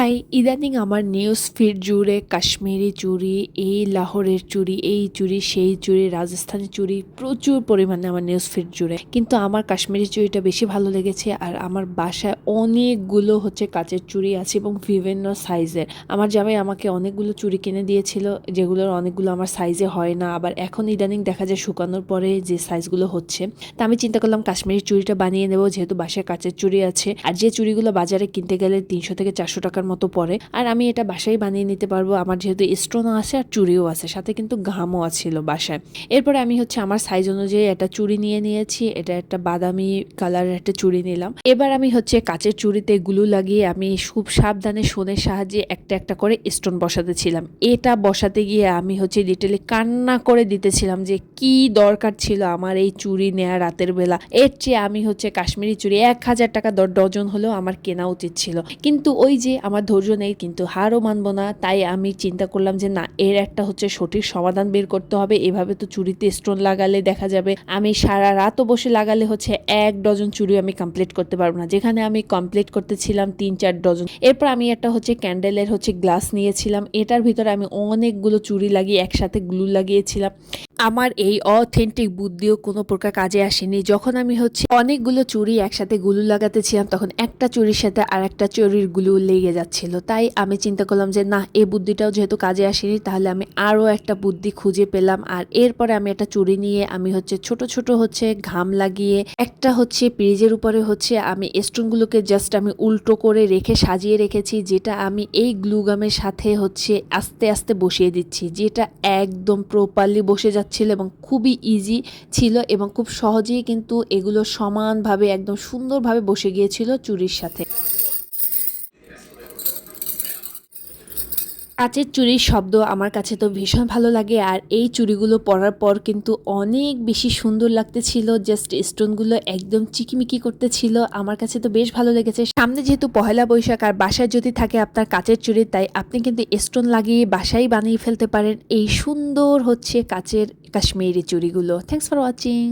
High, ইদানিং আমার news feed জুড়ে কাশ্মীরি চুড়ি, এই লাহোরের চুড়ি, এই চুড়ি, সেই চুড়ি, রাজস্থানি চুড়ি প্রচুর পরিমাণে আমার নিউজ ফিড জুড়ে। কিন্তু আমার কাশ্মীরি চুড়িটা বেশি ভালো লেগেছে। আর আমার বাসায় অনেকগুলো কাচের চুড়ি আছে এবং বিভিন্ন সাইজের। আমার জামাই আমাকে অনেকগুলো চুড়ি কিনে দিয়েছিল, যেগুলোর অনেকগুলো আমার সাইজে হয় না। আবার এখন ইদানিং দেখা যায় শুকানোর পরে যে সাইজগুলো হচ্ছে। তা আমি চিন্তা করলাম কাশ্মীরি চুড়িটা বানিয়ে নেবো, যেহেতু বাসায় কাচের চুড়ি আছে। আর যে চুড়িগুলো বাজারে কিনতে গেলে 300 থেকে 400 টাকার মতো পড়ে, আর আমি এটা বাসায় বানিয়ে নিতে পারবো। আমার যেহেতু স্টোনও আছে আর চুড়িও আছে, সাথে কিন্তু ঘামও আছিল বাসায়। এরপরে আমি আমার সাইজ অনুযায়ী একটা চুড়ি নিয়ে নিয়েছি। এটা একটা বাদামি কালারের একটা চুড়ি নিলাম। এবার আমি কাচের চুড়িতে গ্লু লাগিয়ে আমি খুব সাবধানে শোনের সাহায্যে একটা একটা করে স্টোন বসাতে ছিলাম। এটা বসাতে গিয়ে আমি লিটারলি কান্না করে দিতেছিলাম যে কি দরকার ছিল আমার এই চুড়ি নেয়া রাতের বেলা। এর চেয়ে আমি কাশ্মীরি চুড়ি 1000 টাকা ডজন হলেও আমার কেনা উচিত ছিল। কিন্তু ওই যে আমার ধৈর্য নেই, কিন্তু হারও মানবো না। তাই আমি চিন্তা করলাম যে না, এর একটা সঠিক সমাধান বের করতে হবে। এভাবে তো চুড়িতে স্টোন লাগালে দেখা যাবে আমি সারা রাতও বসে লাগালে 1 ডজন চুড়ি আমি কমপ্লিট করতে পারবো না, যেখানে আমি কমপ্লিট করতেছিলাম 3-4 ডজন। এরপর আমি একটা ক্যান্ডেলের গ্লাস নিয়েছিলাম। এটার ভিতরে আমি অনেকগুলো চুড়ি লাগিয়ে একসাথে গ্লু লাগিয়েছিলাম। আমার এই অথেন্টিক বুদ্ধিও কোনো প্রকার কাজে আসেনি। যখন আমি অনেকগুলো চুড়ি একসাথে গ্লু লাগাতেছিলাম, তখন একটা চুড়ির সাথে আর একটা চুড়ির গ্লু লেগে যাচ্ছিল। তাই আমি চিন্তা করলাম যে না, এই বুদ্ধিটাও যেহেতু কাজে আসেনি, তাহলে আমি আরও একটা বুদ্ধি খুঁজে পেলাম। আর এরপরে আমি একটা চুড়ি নিয়ে আমি ছোট ছোট ঘাম লাগিয়ে একটা পেজের উপরে আমি স্টোনগুলোকে জাস্ট আমি উল্টো করে রেখে সাজিয়ে রেখেছি, যেটা আমি এই গ্লু গামের সাথে আস্তে আস্তে বসিয়ে দিচ্ছি, যেটা একদম প্রপারলি বসে যাচ্ছিল এবং খুবই ইজি ছিল এবং খুব সহজেই কিন্তু এগুলো সমানভাবে একদম সুন্দরভাবে বসে গিয়েছিল চুড়ির সাথে। কাচের চুড়ির শব্দ আমার কাছে তো ভীষণ ভালো লাগে। আর এই চুড়িগুলো পরার পর কিন্তু অনেক বেশি সুন্দর লাগতেছিল। জাস্ট স্টোনগুলো একদম চিকিমিকি করতেছিল। আমার কাছে তো বেশ ভালো লেগেছে। সামনে যেহেতু পহেলা বৈশাখ, আর বাসায় যদি থাকে আপনার কাচের চুড়ি, তাই আপনি কিন্তু স্টোন লাগিয়ে বাসায় বানিয়ে ফেলতে পারেন এই সুন্দর কাচের কাশ্মীরি চুড়িগুলো। Thanks for watching.